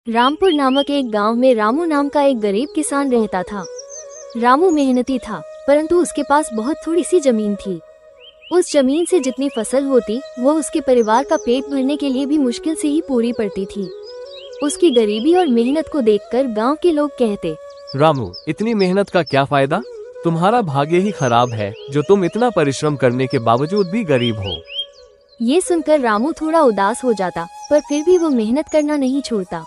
रामपुर नामक एक गांव में रामू नाम का एक गरीब किसान रहता था। रामू मेहनती था, परंतु उसके पास बहुत थोड़ी सी जमीन थी। उस जमीन से जितनी फसल होती वो उसके परिवार का पेट भरने के लिए भी मुश्किल से ही पूरी पड़ती थी। उसकी गरीबी और मेहनत को देखकर गांव के लोग कहते, रामू, इतनी मेहनत का क्या फायदा? तुम्हारा भाग्य ही खराब है जो तुम इतना परिश्रम करने के बावजूद भी गरीब हो। ये सुनकर रामू थोड़ा उदास हो जाता, पर फिर भी वो मेहनत करना नहीं छोड़ता।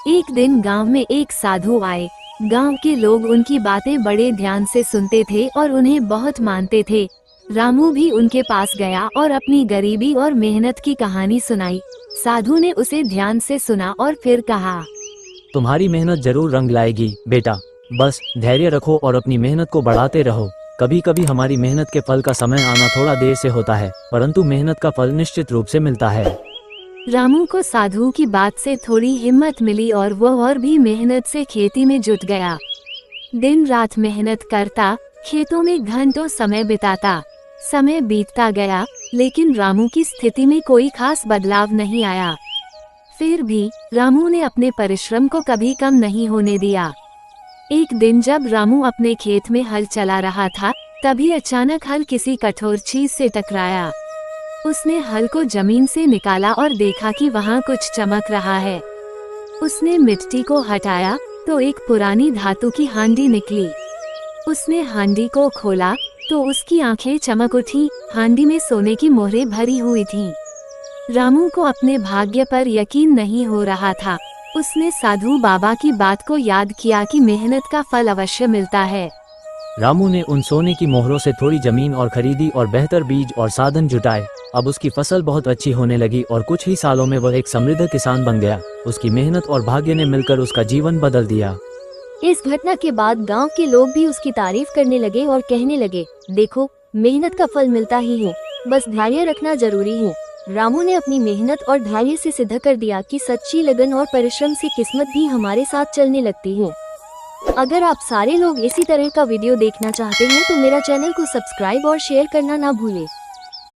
एक दिन गांव में एक साधु आए। गांव के लोग उनकी बातें बड़े ध्यान से सुनते थे और उन्हें बहुत मानते थे। रामू भी उनके पास गया और अपनी गरीबी और मेहनत की कहानी सुनाई। साधु ने उसे ध्यान से सुना और फिर कहा, तुम्हारी मेहनत जरूर रंग लाएगी बेटा, बस धैर्य रखो और अपनी मेहनत को बढ़ाते रहो। कभी कभी हमारी मेहनत के फल का समय आना थोड़ा देर से होता है, परंतु मेहनत का फल निश्चित रूप से मिलता है। रामू को साधु की बात से थोड़ी हिम्मत मिली और वह और भी मेहनत से खेती में जुट गया। दिन रात मेहनत करता, खेतों में घंटों समय बिताता। समय बीतता गया, लेकिन रामू की स्थिति में कोई खास बदलाव नहीं आया। फिर भी रामू ने अपने परिश्रम को कभी कम नहीं होने दिया। एक दिन जब रामू अपने खेत में हल चला रहा था, तभी अचानक हल किसी कठोर चीज से टकराया। उसने हल को जमीन से निकाला और देखा कि वहाँ कुछ चमक रहा है। उसने मिट्टी को हटाया तो एक पुरानी धातु की हांडी निकली। उसने हांडी को खोला तो उसकी आंखें चमक उठी। हांडी में सोने की मोहरें भरी हुई थीं। रामू को अपने भाग्य पर यकीन नहीं हो रहा था। उसने साधु बाबा की बात को याद किया कि मेहनत का फल अवश्य मिलता है। रामू ने उन सोने की मोहरों से थोड़ी जमीन और खरीदी और बेहतर बीज और साधन जुटाए। अब उसकी फसल बहुत अच्छी होने लगी और कुछ ही सालों में वह एक समृद्ध किसान बन गया। उसकी मेहनत और भाग्य ने मिलकर उसका जीवन बदल दिया। इस घटना के बाद गांव के लोग भी उसकी तारीफ करने लगे और कहने लगे, देखो, मेहनत का फल मिलता ही है, बस धैर्य रखना जरूरी है। रामू ने अपनी मेहनत और धैर्य से सिद्ध कर दिया कि सच्ची लगन और परिश्रम से किस्मत भी हमारे साथ चलने लगती है। अगर आप सारे लोग इसी तरह का वीडियो देखना चाहते हैं तो मेरा चैनल को सब्सक्राइब और शेयर करना ना भूलें।